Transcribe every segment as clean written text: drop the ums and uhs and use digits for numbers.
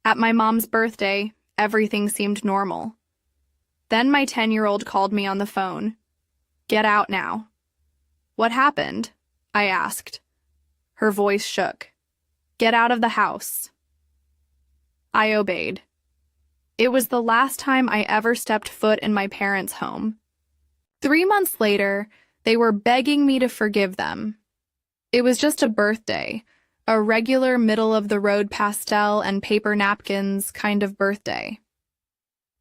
At my mom's birthday, everything seemed normal. Then my 10-year-old called me on the phone. "Get out now." "What happened?" I asked. Her voice shook. "Get out of the house." I obeyed. It was the last time I ever stepped foot in my parents' home. 3 months later, they were begging me to forgive them. It was just a birthday, a regular middle-of-the-road pastel and paper napkins kind of birthday.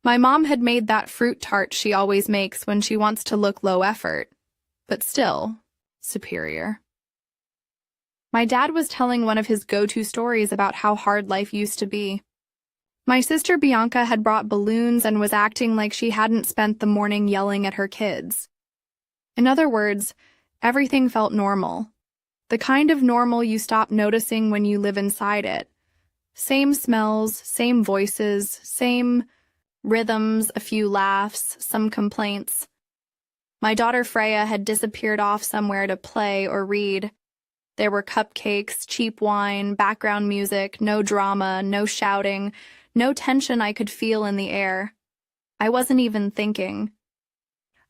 My mom had made that fruit tart she always makes when she wants to look low effort, but still superior. My dad was telling one of his go-to stories about how hard life used to be. My sister Bianca had brought balloons and was acting like she hadn't spent the morning yelling at her kids. In other words, everything felt normal. The kind of normal you stop noticing when you live inside it. Same smells, same voices, same rhythms, a few laughs, some complaints. My daughter Freya had disappeared off somewhere to play or read. There were cupcakes, cheap wine, background music, no drama, no shouting, no tension I could feel in the air. I wasn't even thinking.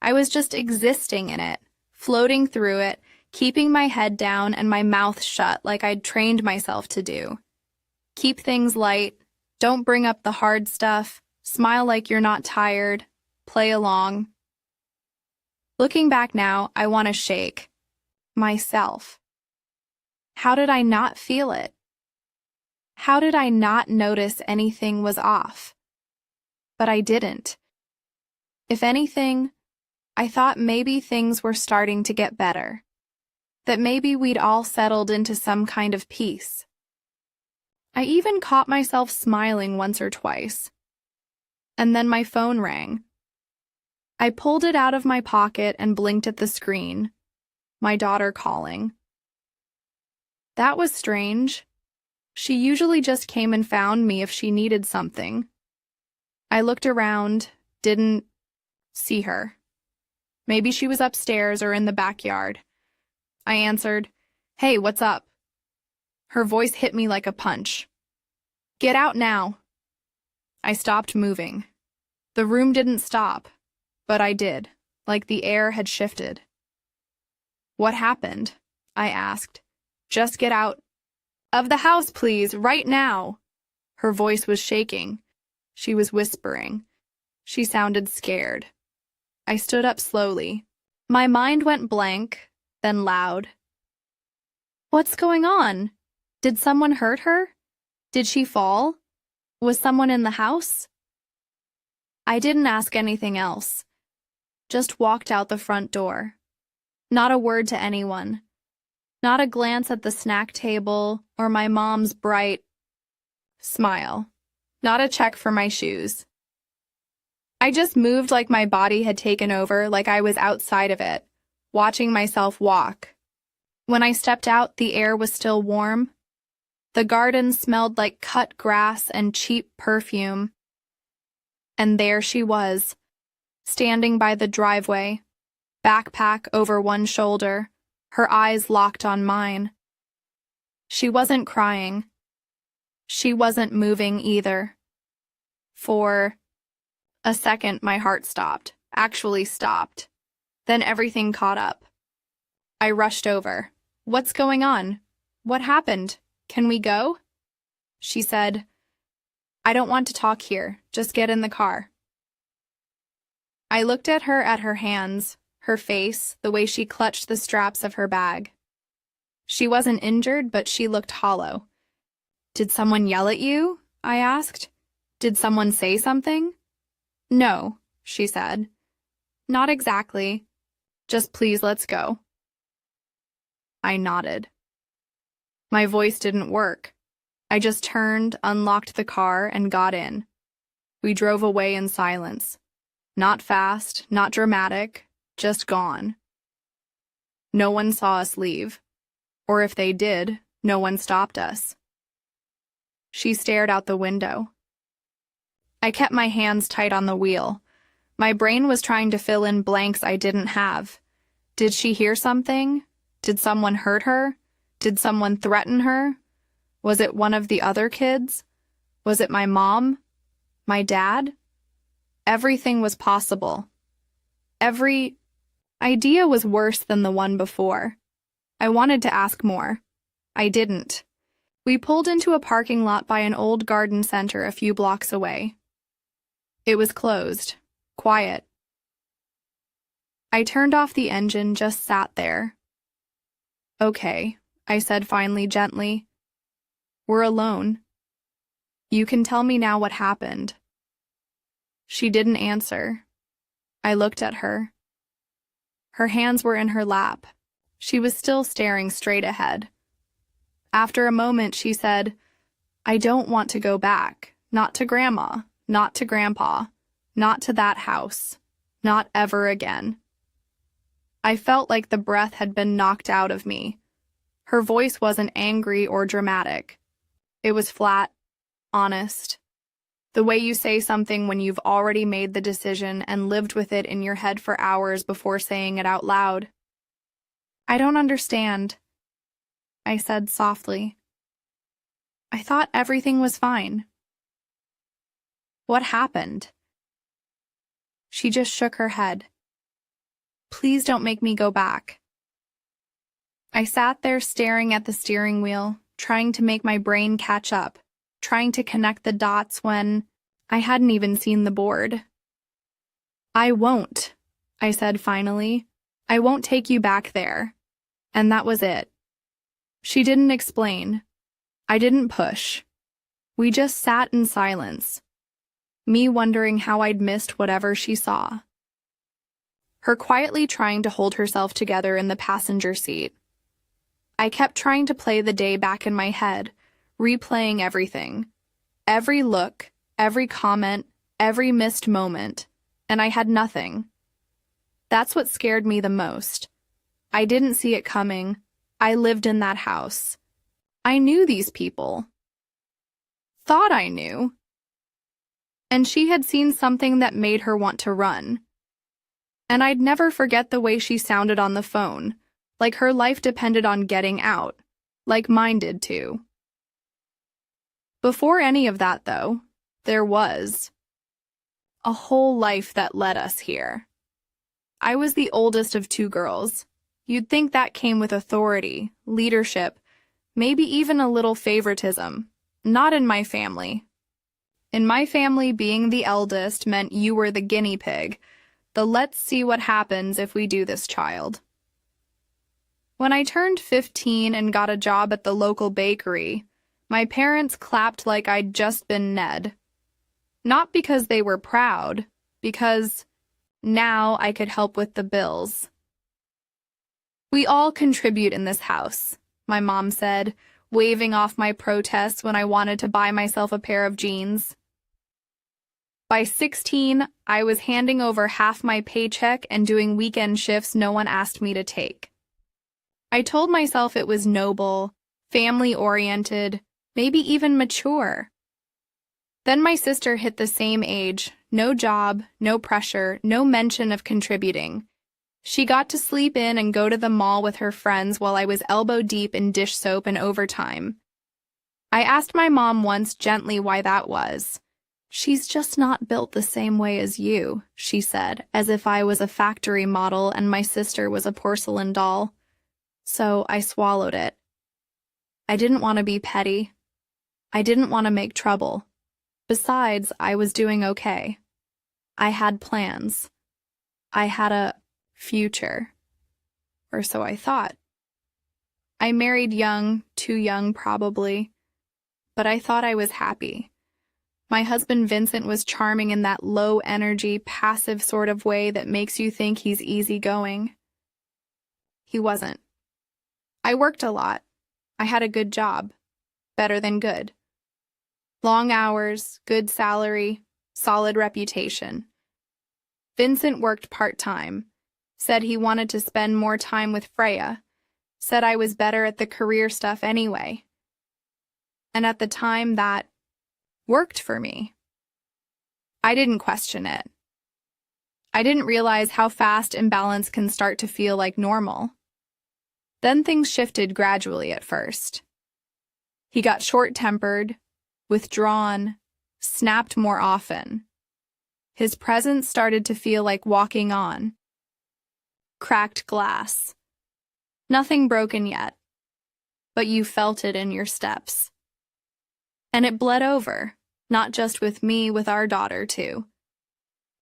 I was just existing in it, floating through it, keeping my head down and my mouth shut like I'd trained myself to do. Keep things light, don't bring up the hard stuff, smile like you're not tired, play along. Looking back now, I want to shake. Myself. How did I not feel it? How did I not notice anything was off? But I didn't. If anything, I thought maybe things were starting to get better. That maybe we'd all settled into some kind of peace. I even caught myself smiling once or twice. And then my phone rang. I pulled it out of my pocket and blinked at the screen. My daughter calling. That was strange. She usually just came and found me if she needed something. I looked around, didn't see her. Maybe she was upstairs or in the backyard. I answered, "Hey, what's up?" Her voice hit me like a punch. "Get out now." I stopped moving. The room didn't stop, but I did, like the air had shifted. "What happened?" I asked. "Just get out of the house, please, right now." Her voice was shaking. She was whispering. She sounded scared. I stood up slowly. My mind went blank, then loud. "What's going on? Did someone hurt her? Did she fall? Was someone in the house?" I didn't ask anything else. Just walked out the front door. Not a word to anyone. Not a glance at the snack table or my mom's bright smile. Not a check for my shoes. I just moved like my body had taken over, like I was outside of it, watching myself walk. When I stepped out, the air was still warm. The garden smelled like cut grass and cheap perfume. And there she was, standing by the driveway, backpack over one shoulder, her eyes locked on mine. She wasn't crying. She wasn't moving either. For a second, my heart stopped, actually stopped. Then everything caught up. I rushed over. "What's going on? What happened? Can we go?" She said, "I don't want to talk here. Just get in the car." I looked at her hands, her face, the way she clutched the straps of her bag. She wasn't injured, but she looked hollow. "Did someone yell at you?" I asked. "Did someone say something?" "No," she said. "Not exactly. Just please let's go." I nodded. My voice didn't work. I just turned, unlocked the car, and got in. We drove away in silence. Not fast, not dramatic, just gone. No one saw us leave. Or if they did, no one stopped us. She stared out the window. I kept my hands tight on the wheel. My brain was trying to fill in blanks I didn't have. Did she hear something? Did someone hurt her? Did someone threaten her? Was it one of the other kids? Was it my mom? My dad? Everything was possible. Every idea was worse than the one before. I wanted to ask more. I didn't. We pulled into a parking lot by an old garden center a few blocks away. It was closed, quiet. I turned off the engine, just sat there. Okay, I said finally, gently. We're alone. You can tell me now what happened. She didn't answer. I looked at her. Her hands were in her lap. She was still staring straight ahead. After a moment, she said, I don't want to go back. Not to Grandma, not to Grandpa, not to that house, not ever again. I felt like the breath had been knocked out of me. Her voice wasn't angry or dramatic. It was flat, honest. The way you say something when you've already made the decision and lived with it in your head for hours before saying it out loud. I don't understand, I said softly. I thought everything was fine. What happened? She just shook her head. Please don't make me go back. I sat there staring at the steering wheel, trying to make my brain catch up, trying to connect the dots when I hadn't even seen the board. I won't, I said finally. I won't take you back there. And that was it. She didn't explain. I didn't push. We just sat in silence, me wondering how I'd missed whatever she saw. Her quietly trying to hold herself together in the passenger seat. I kept trying to play the day back in my head, replaying everything. Every look, every comment, every missed moment, and I had nothing. That's what scared me the most. I didn't see it coming. I lived in that house. I knew these people. Thought I knew. And she had seen something that made her want to run. And I'd never forget the way she sounded on the phone, like her life depended on getting out, like mine did too. Before any of that, though, there was a whole life that led us here. I was the oldest of two girls. You'd think that came with authority, leadership, maybe even a little favoritism. Not in my family. In my family, being the eldest meant you were the guinea pig, the let's see what happens if we do this child. When I turned 15 and got a job at the local bakery, my parents clapped like I'd just been Ned. Not because they were proud, because now I could help with the bills. We all contribute in this house, my mom said, waving off my protests when I wanted to buy myself a pair of jeans. By 16, I was handing over half my paycheck and doing weekend shifts no one asked me to take. I told myself it was noble, family-oriented, maybe even mature. Then my sister hit the same age, no job, no pressure, no mention of contributing. She got to sleep in and go to the mall with her friends while I was elbow-deep in dish soap and overtime. I asked my mom once gently why that was. She's just not built the same way as you, she said, as if I was a factory model and my sister was a porcelain doll. So I swallowed it. I didn't want to be petty. I didn't want to make trouble. Besides, I was doing okay. I had plans. I had a future. Or so I thought. I married young, too young probably, but I thought I was happy. My husband Vincent was charming in that low-energy, passive sort of way that makes you think he's easygoing. He wasn't. I worked a lot. I had a good job. Better than good. Long hours, good salary, solid reputation. Vincent worked part-time. Said he wanted to spend more time with Freya. Said I was better at the career stuff anyway. And at the time, that worked for me. I didn't question it. I didn't realize how fast imbalance can start to feel like normal. Then things shifted gradually at first. He got short-tempered, withdrawn, snapped more often. His presence started to feel like walking on cracked glass. Nothing broken yet, but you felt it in your steps. And it bled over, not just with me, with our daughter too.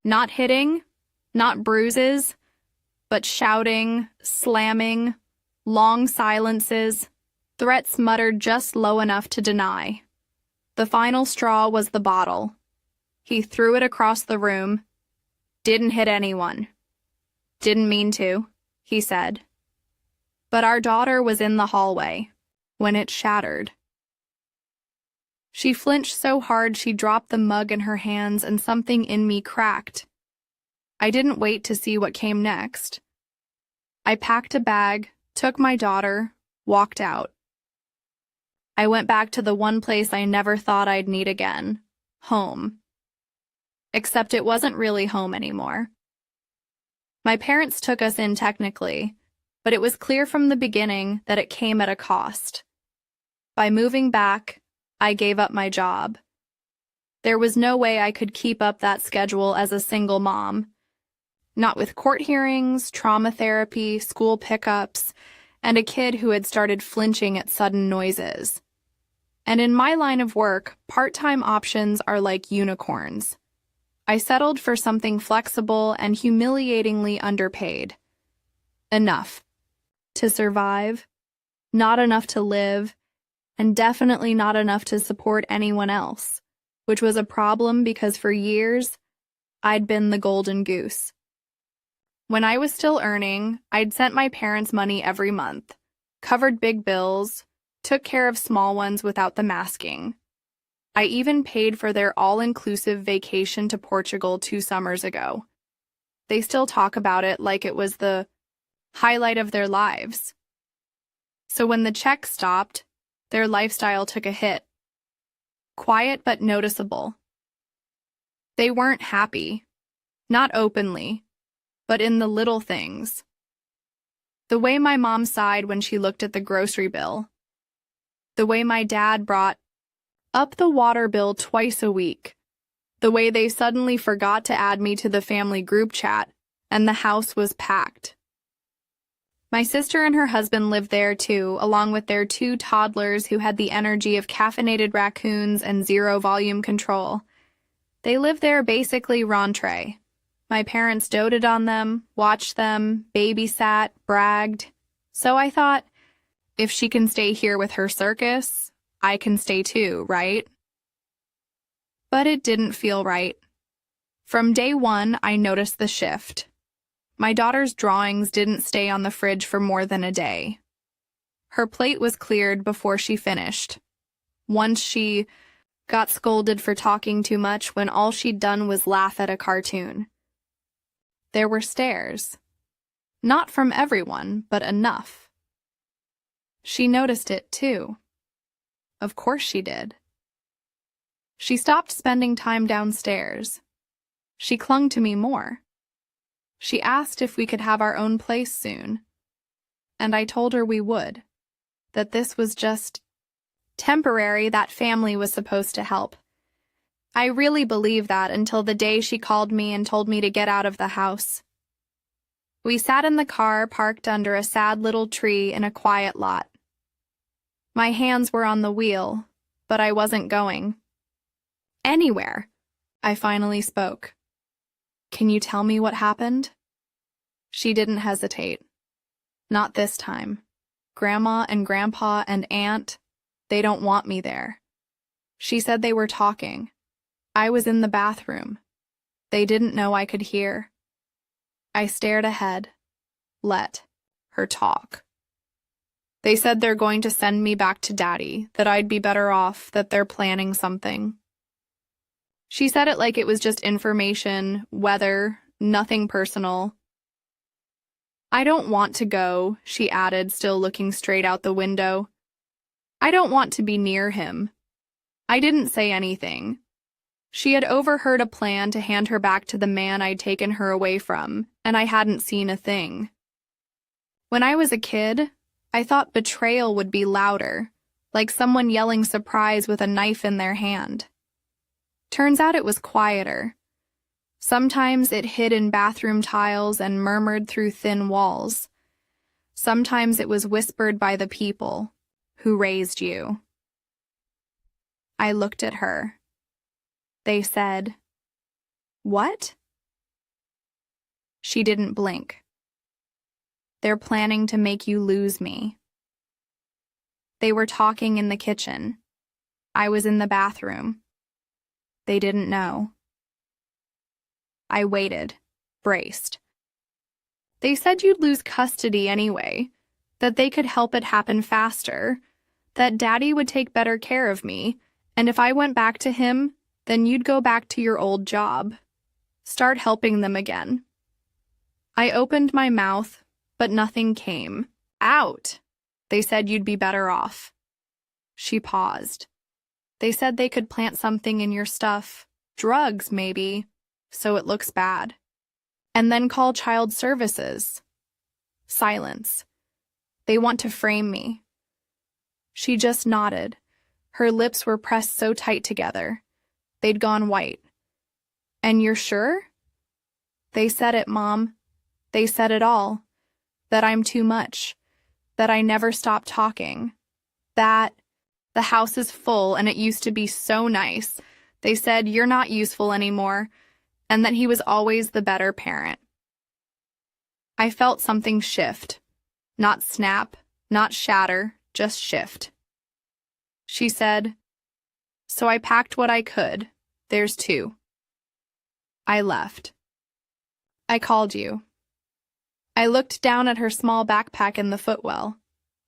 Not hitting, not bruises, but shouting, slamming, long silences, threats muttered just low enough to deny. The final straw was the bottle. He threw it across the room. Didn't hit anyone. Didn't mean to, he said. But our daughter was in the hallway when it shattered. She flinched so hard she dropped the mug in her hands and something in me cracked. I didn't wait to see what came next. I packed a bag, took my daughter, walked out. I went back to the one place I never thought I'd need again, home. Except it wasn't really home anymore. My parents took us in technically, but it was clear from the beginning that it came at a cost. By moving back, I gave up my job. There was no way I could keep up that schedule as a single mom. Not with court hearings, trauma therapy, school pickups, and a kid who had started flinching at sudden noises. And in my line of work, part-time options are like unicorns. I settled for something flexible and humiliatingly underpaid. Enough to survive, not enough to live, and definitely not enough to support anyone else, which was a problem because for years, I'd been the golden goose. When I was still earning, I'd sent my parents money every month, covered big bills, took care of small ones without the masking. I even paid for their all-inclusive vacation to Portugal 2 summers ago. They still talk about it like it was the highlight of their lives. So when the check stopped, their lifestyle took a hit. Quiet but noticeable. They weren't happy, not openly, but in the little things. The way my mom sighed when she looked at the grocery bill. The way my dad brought up the water bill twice a week. The way they suddenly forgot to add me to the family group chat, and the house was packed. My sister and her husband lived there too, along with their 2 toddlers who had the energy of caffeinated raccoons and zero volume control. They lived there basically rentrée. My parents doted on them, watched them, babysat, bragged. So I thought, if she can stay here with her circus, I can stay too, right? But it didn't feel right. From day one, I noticed the shift. My daughter's drawings didn't stay on the fridge for more than a day. Her plate was cleared before she finished. Once she got scolded for talking too much when all she'd done was laugh at a cartoon. There were stares. Not from everyone, but enough. She noticed it too. Of course she did. She stopped spending time downstairs. She clung to me more. She asked if we could have our own place soon. And I told her we would. That this was just temporary, that family was supposed to help. I really believed that until the day she called me and told me to get out of the house. We sat in the car parked under a sad little tree in a quiet lot. My hands were on the wheel, but I wasn't going anywhere. I finally spoke. Can you tell me what happened? She didn't hesitate. Not this time. Grandma and Grandpa and Aunt, they don't want me there. She said they were talking. I was in the bathroom. They didn't know I could hear. I stared ahead. Let her talk. They said they're going to send me back to Daddy, that I'd be better off, that they're planning something. She said it like it was just information, weather, nothing personal. I don't want to go, she added, still looking straight out the window. I don't want to be near him. I didn't say anything. She had overheard a plan to hand her back to the man I'd taken her away from, and I hadn't seen a thing. When I was a kid, I thought betrayal would be louder, like someone yelling surprise with a knife in their hand. Turns out it was quieter. Sometimes it hid in bathroom tiles and murmured through thin walls. Sometimes it was whispered by the people who raised you. I looked at her. They said, "What?" She didn't blink. "They're planning to make you lose me." They were talking in the kitchen. I was in the bathroom. They didn't know. I waited, braced. They said you'd lose custody anyway, that they could help it happen faster, that Daddy would take better care of me, and if I went back to him, then you'd go back to your old job. Start helping them again. I opened my mouth, but nothing came. Out! They said you'd be better off. She paused. They said they could plant something in your stuff, drugs maybe, so it looks bad. And then call child services. Silence. They want to frame me. She just nodded. Her lips were pressed so tight together. They'd gone white. And you're sure? They said it, Mom. They said it all. That I'm too much. That I never stop talking. That the house is full and it used to be so nice. They said you're not useful anymore, and that he was always the better parent. I felt something shift. Not snap, not shatter, just shift. She said, "So I packed what I could. There's 2. I left. I called you." I looked down at her small backpack in the footwell.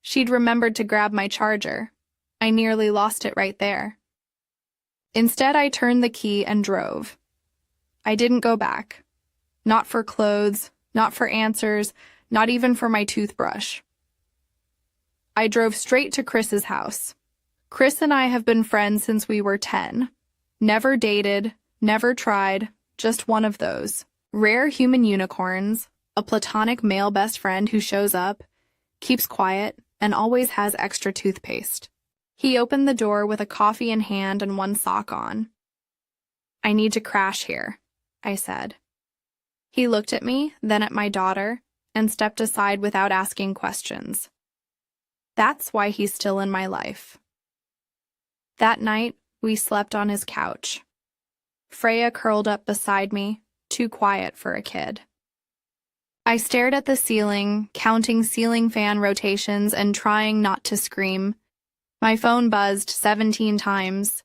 She'd remembered to grab my charger. I nearly lost it right there. Instead, I turned the key and drove. I didn't go back. Not for clothes, not for answers, not even for my toothbrush. I drove straight to Chris's house. Chris and I have been friends since we were 10. Never dated, never tried, just one of those. Rare human unicorns, a platonic male best friend who shows up, keeps quiet, and always has extra toothpaste. He opened the door with a coffee in hand and one sock on. "I need to crash here," I said. He looked at me, then at my daughter, and stepped aside without asking questions. That's why he's still in my life. That night, we slept on his couch. Freya curled up beside me, too quiet for a kid. I stared at the ceiling, counting ceiling fan rotations and trying not to scream. My phone buzzed 17 times.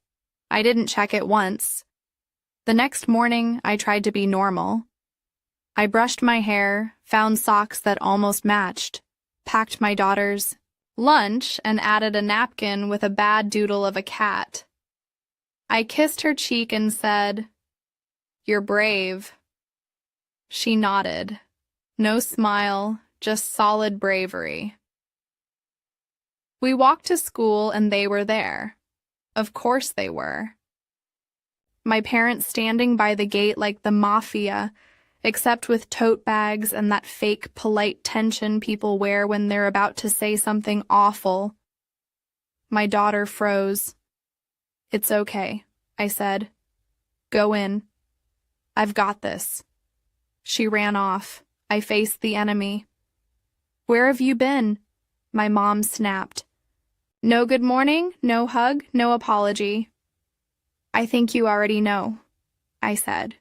I didn't check it once. The next morning, I tried to be normal. I brushed my hair, found socks that almost matched, packed my daughter's lunch, and added a napkin with a bad doodle of a cat. I kissed her cheek and said, "You're brave." She nodded. No smile, just solid bravery. We walked to school and they were there. Of course they were. My parents standing by the gate like the mafia, except with tote bags and that fake polite tension people wear when they're about to say something awful. My daughter froze. "It's okay," I said. "Go in. I've got this." She ran off. I faced the enemy. "Where have you been?" My mom snapped. No good morning, no hug, no apology. "I think you already know," I said.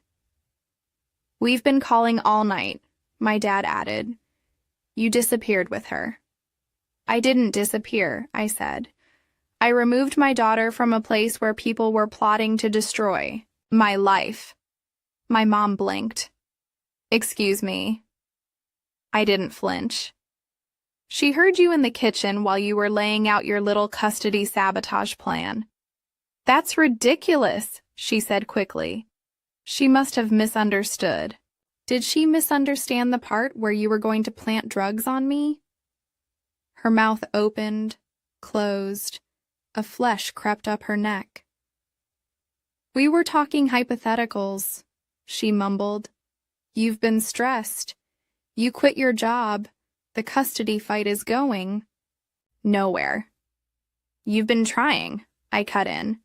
"We've been calling all night," my dad added. "You disappeared with her." "I didn't disappear," I said. "I removed my daughter from a place where people were plotting to destroy my life." My mom blinked. "Excuse me." I didn't flinch. "She heard you in the kitchen while you were laying out your little custody sabotage plan." "That's ridiculous," she said quickly. She must have misunderstood. Did she misunderstand the part where you were going to plant drugs on me? Her mouth opened, closed. A flesh crept up her neck. "We were talking hypotheticals," she mumbled. "You've been stressed. You quit your job. The custody fight is going nowhere. You've been trying, I cut in.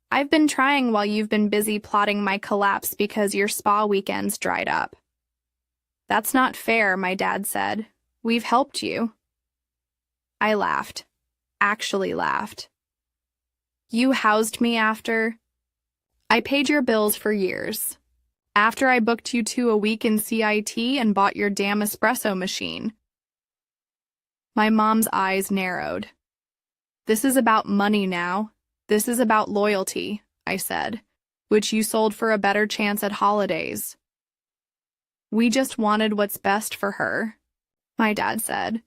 I've been trying while you've been busy plotting my collapse because your spa weekends dried up. That's not fair, my dad said. We've helped you. I laughed. Actually laughed. You housed me after... I paid your bills for years. After I booked you 2 a week in CIT and bought your damn espresso machine. My mom's eyes narrowed. This is about money now. This is about loyalty, I said, which you sold for a better chance at holidays. We just wanted what's best for her, my dad said.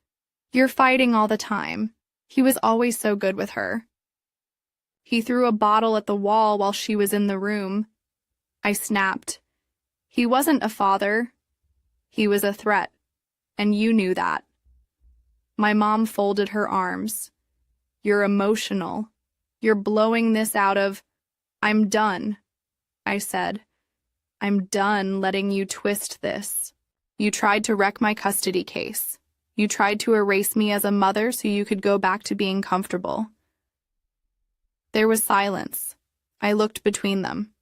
You're fighting all the time. He was always so good with her. He threw a bottle at the wall while she was in the room. I snapped. He wasn't a father. He was a threat, and you knew that. My mom folded her arms. You're emotional. You're blowing this out of... I'm done, I said. I'm done letting you twist this. You tried to wreck my custody case. You tried to erase me as a mother so you could go back to being comfortable. There was silence. I looked between them.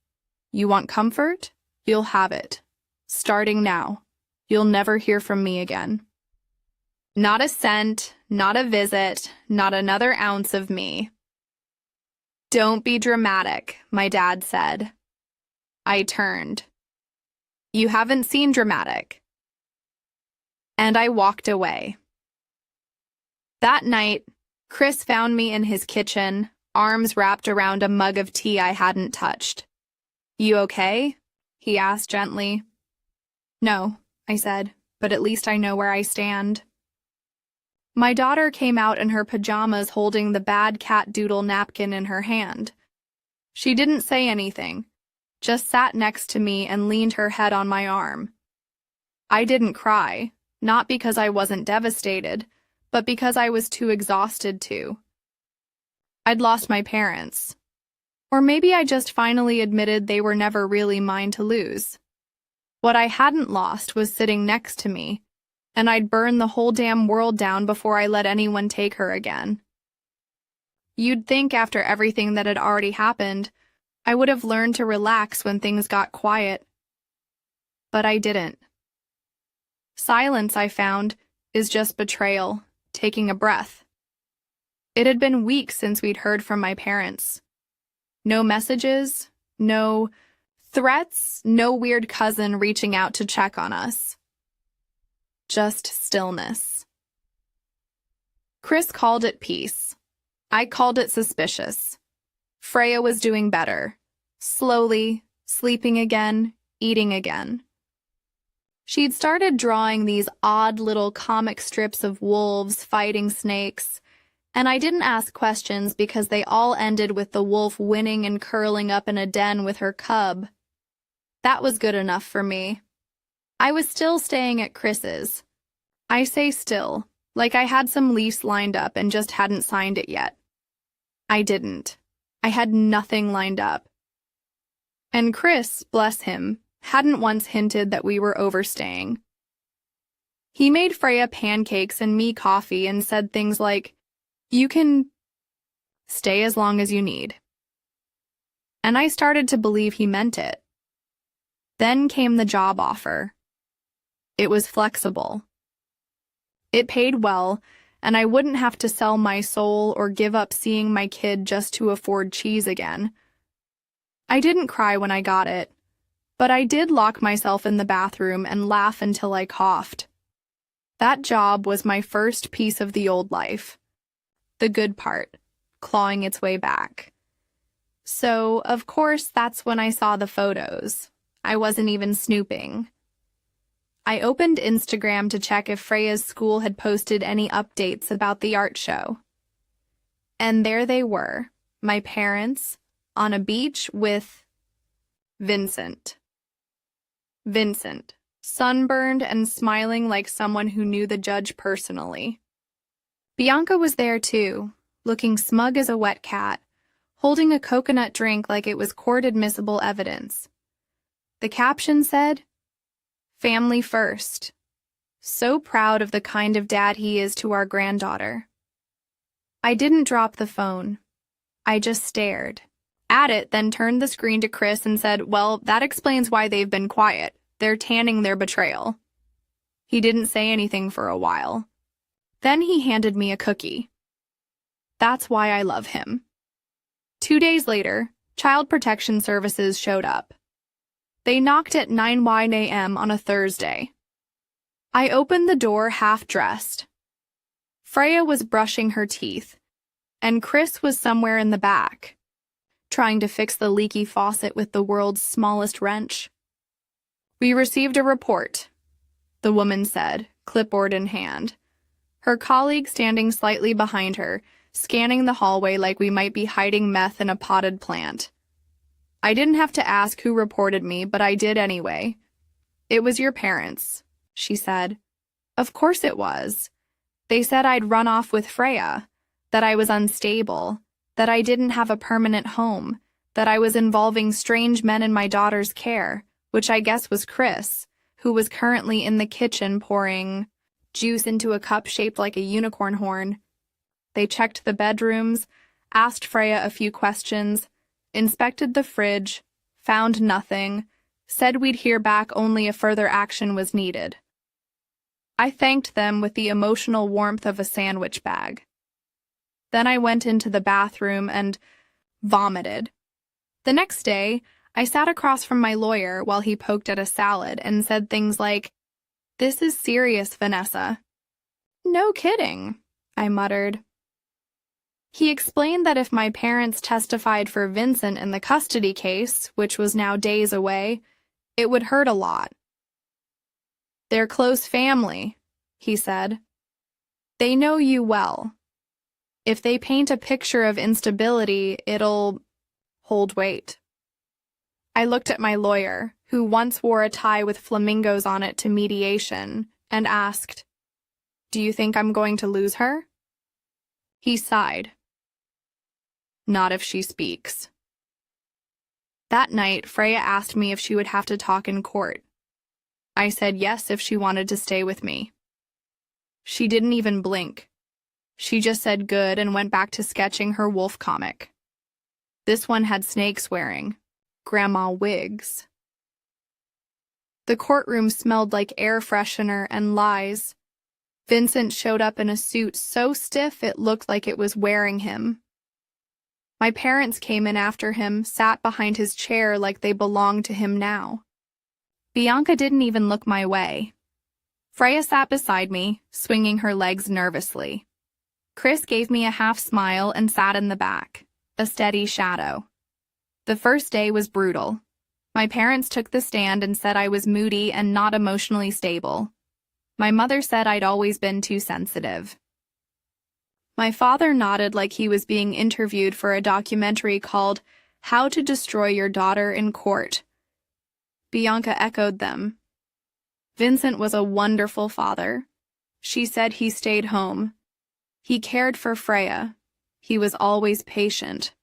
You want comfort? You'll have it. Starting now. You'll never hear from me again. Not a cent, not a visit, not another ounce of me. Don't be dramatic, my dad said. I turned. You haven't seen dramatic. And I walked away. That night, Chris found me in his kitchen, arms wrapped around a mug of tea I hadn't touched. You okay? He asked gently. No, I said, but at least I know where I stand. My daughter came out in her pajamas holding the bad cat doodle napkin in her hand. She didn't say anything, just sat next to me and leaned her head on my arm. I didn't cry, not because I wasn't devastated, but because I was too exhausted to. I'd lost my parents. Or maybe I just finally admitted they were never really mine to lose. What I hadn't lost was sitting next to me, and I'd burn the whole damn world down before I let anyone take her again. You'd think after everything that had already happened, I would have learned to relax when things got quiet. But I didn't. Silence, I found, is just betrayal, taking a breath. It had been weeks since we'd heard from my parents. No messages, no threats, no weird cousin reaching out to check on us. Just stillness. Chris called it peace. I called it suspicious. Freya was doing better. Slowly, sleeping again, eating again. She'd started drawing these odd little comic strips of wolves fighting snakes, and I didn't ask questions because they all ended with the wolf winning and curling up in a den with her cub. That was good enough for me. I was still staying at Chris's. I say still, like I had some lease lined up and just hadn't signed it yet. I didn't. I had nothing lined up. And Chris, bless him, hadn't once hinted that we were overstaying. He made Freya pancakes and me coffee and said things like, "You can stay as long as you need." And I started to believe he meant it. Then came the job offer. It was flexible. It paid well, and I wouldn't have to sell my soul or give up seeing my kid just to afford cheese again. I didn't cry when I got it, but I did lock myself in the bathroom and laugh until I coughed. That job was my first piece of the old life. The good part, clawing its way back. So, of course, that's when I saw the photos. I wasn't even snooping. I opened Instagram to check if Freya's school had posted any updates about the art show. And there they were, my parents, on a beach with Vincent. Vincent, sunburned and smiling like someone who knew the judge personally. Bianca was there too, looking smug as a wet cat, holding a coconut drink like it was court-admissible evidence. The caption said, "Family first. So proud of the kind of dad he is to our granddaughter." I didn't drop the phone. I just stared at it, then turned the screen to Chris and said, "Well, that explains why they've been quiet. They're tanning their betrayal." He didn't say anything for a while. Then he handed me a cookie. That's why I love him. 2 days later, Child Protection Services showed up. They knocked at 9 a.m. on a Thursday. I opened the door half-dressed. Freya was brushing her teeth, and Chris was somewhere in the back, trying to fix the leaky faucet with the world's smallest wrench. "We received a report," the woman said, clipboard in hand, her colleague standing slightly behind her, scanning the hallway like we might be hiding meth in a potted plant. I didn't have to ask who reported me, but I did anyway. "It was your parents," she said. Of course it was. They said I'd run off with Freya, that I was unstable, that I didn't have a permanent home, that I was involving strange men in my daughter's care, which I guess was Chris, who was currently in the kitchen pouring juice into a cup shaped like a unicorn horn. They checked the bedrooms, asked Freya a few questions, inspected the fridge, found nothing, said we'd hear back only if further action was needed. I thanked them with the emotional warmth of a sandwich bag. Then I went into the bathroom and vomited. The next day, I sat across from my lawyer while he poked at a salad and said things like, "This is serious, Vanessa." "No kidding," I muttered. He explained that if my parents testified for Vincent in the custody case, which was now days away, it would hurt a lot. "They're close family," he said. "They know you well. If they paint a picture of instability, it'll hold weight." I looked at my lawyer, who once wore a tie with flamingos on it to mediation, and asked, "Do you think I'm going to lose her?" He sighed. "Not if she speaks." That night, Freya asked me if she would have to talk in court. I said yes if she wanted to stay with me. She didn't even blink. She just said good and went back to sketching her wolf comic. This one had snakes wearing grandma wigs. The courtroom smelled like air freshener and lies. Vincent showed up in a suit so stiff it looked like it was wearing him. My parents came in after him, sat behind his chair like they belonged to him now. Bianca didn't even look my way. Freya sat beside me, swinging her legs nervously. Chris gave me a half smile and sat in the back, a steady shadow. The first day was brutal. My parents took the stand and said I was moody and not emotionally stable. My mother said I'd always been too sensitive. My father nodded like he was being interviewed for a documentary called How to Destroy Your Daughter in Court. Bianca echoed them. Vincent was a wonderful father. She said he stayed home. He cared for Freya. He was always patient.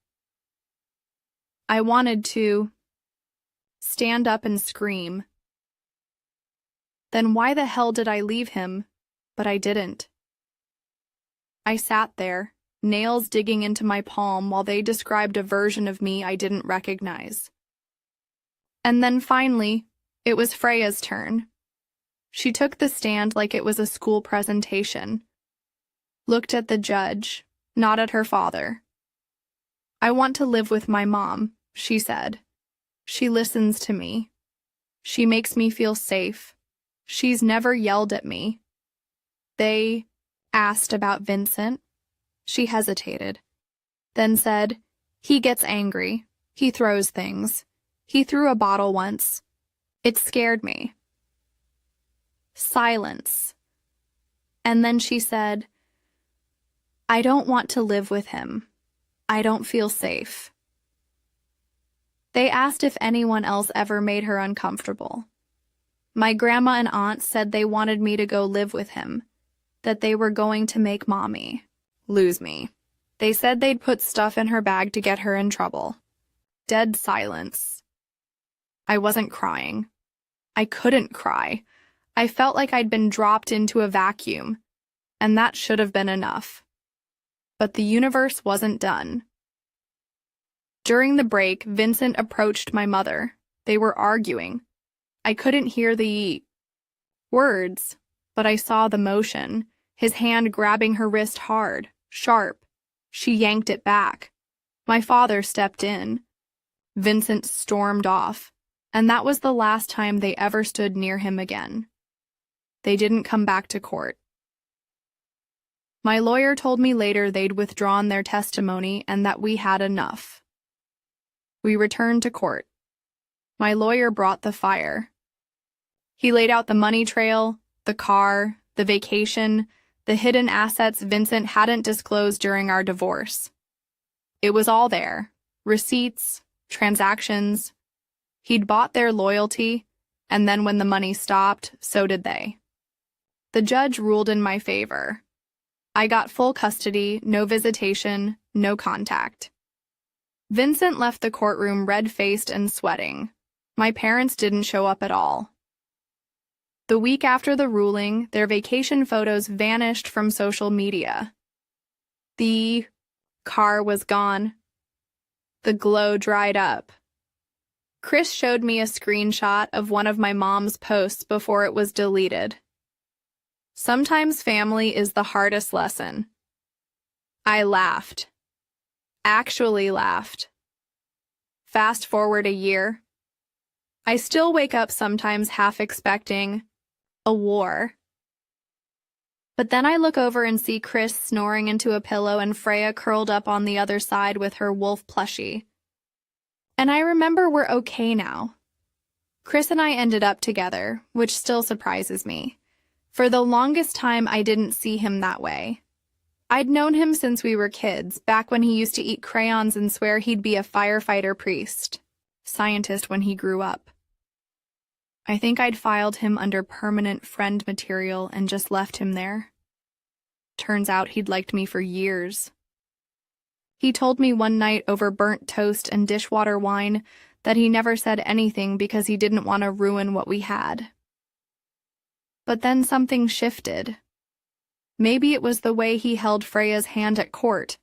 I wanted to stand up and scream. Then why the hell did I leave him? But I didn't. I sat there, nails digging into my palm while they described a version of me I didn't recognize. And then finally, it was Freya's turn. She took the stand like it was a school presentation, looked at the judge, not at her father. "I want to live with my mom," she said. "She listens to me. She makes me feel safe. She's never yelled at me." They asked about Vincent. She hesitated, then said, "He gets angry. He throws things. He threw a bottle once. It scared me." Silence. And then she said, "I don't want to live with him. I don't feel safe." They asked if anyone else ever made her uncomfortable. My grandma and aunt said they wanted me to go live with him, that they were going to make Mommy lose me. They said they'd put stuff in her bag to get her in trouble. Dead silence. I wasn't crying. I couldn't cry. I felt like I'd been dropped into a vacuum, and that should have been enough. But the universe wasn't done. During the break, Vincent approached my mother. They were arguing. I couldn't hear the words, but I saw the motion, his hand grabbing her wrist hard, sharp. She yanked it back. My father stepped in. Vincent stormed off, and that was the last time they ever stood near him again. They didn't come back to court. My lawyer told me later they'd withdrawn their testimony and that we had enough. We returned to court. My lawyer brought the fire. He laid out the money trail, the car, the vacation, the hidden assets Vincent hadn't disclosed during our divorce. It was all there. Receipts, transactions. He'd bought their loyalty, and then when the money stopped, so did they. The judge ruled in my favor. I got full custody, no visitation, no contact. Vincent left the courtroom red-faced and sweating. My parents didn't show up at all. The week after the ruling, their vacation photos vanished from social media. The car was gone. The glow dried up. Chris showed me a screenshot of one of my mom's posts before it was deleted. Sometimes family is the hardest lesson. I laughed. Actually laughed. Fast forward a year. I still wake up sometimes half expecting a war. But then I look over and see Chris snoring into a pillow and Freya curled up on the other side with her wolf plushie. And I remember we're okay now. Chris and I ended up together, which still surprises me. For the longest time, I didn't see him that way. I'd known him since we were kids, back when he used to eat crayons and swear he'd be a firefighter priest, scientist when he grew up. I think I'd filed him under permanent friend material and just left him there. Turns out he'd liked me for years. He told me one night over burnt toast and dishwater wine that he never said anything because he didn't want to ruin what we had. But then something shifted. Maybe it was the way he held Freya's hand at court,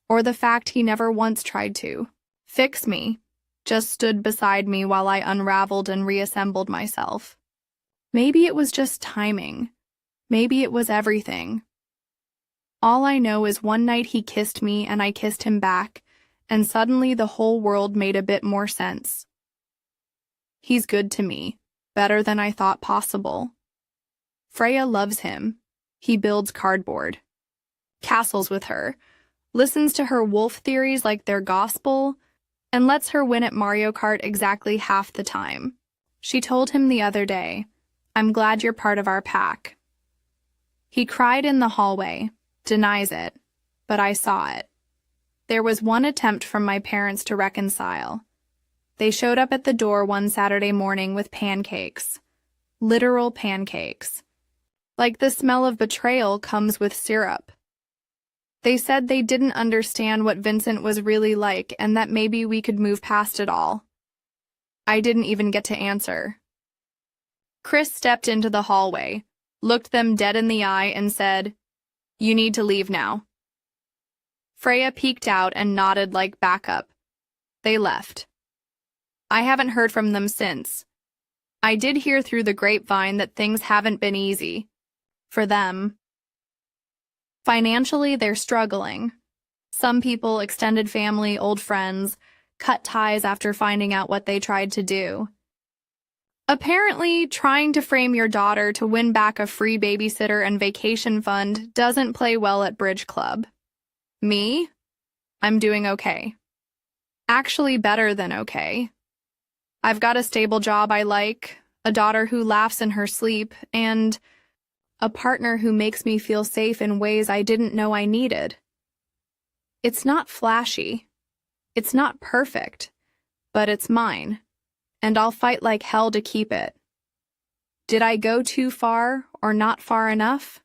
or the fact he never once tried to fix me, just stood beside me while I unraveled and reassembled myself. Maybe it was just timing. Maybe it was everything. All I know is one night he kissed me and I kissed him back, and suddenly the whole world made a bit more sense. He's good to me, better than I thought possible. Freya loves him. He builds cardboard, castles with her, listens to her wolf theories like they're gospel, and lets her win at Mario Kart exactly half the time. She told him the other day, "I'm glad you're part of our pack." He cried in the hallway, denies it, but I saw it. There was one attempt from my parents to reconcile. They showed up at the door one Saturday morning with pancakes. Literal pancakes. Like the smell of betrayal comes with syrup. They said they didn't understand what Vincent was really like and that maybe we could move past it all. I didn't even get to answer. Chris stepped into the hallway, looked them dead in the eye and said, "You need to leave now." Freya peeked out and nodded like backup. They left. I haven't heard from them since. I did hear through the grapevine that things haven't been easy. For them. Financially, they're struggling. Some people, extended family, old friends, cut ties after finding out what they tried to do. Apparently, trying to frame your daughter to win back a free babysitter and vacation fund doesn't play well at Bridge Club. Me? I'm doing okay. Actually better than okay. I've got a stable job I like, a daughter who laughs in her sleep, and a partner who makes me feel safe in ways I didn't know I needed. It's not flashy. It's not perfect, but it's mine, and I'll fight like hell to keep it. Did I go too far or not far enough?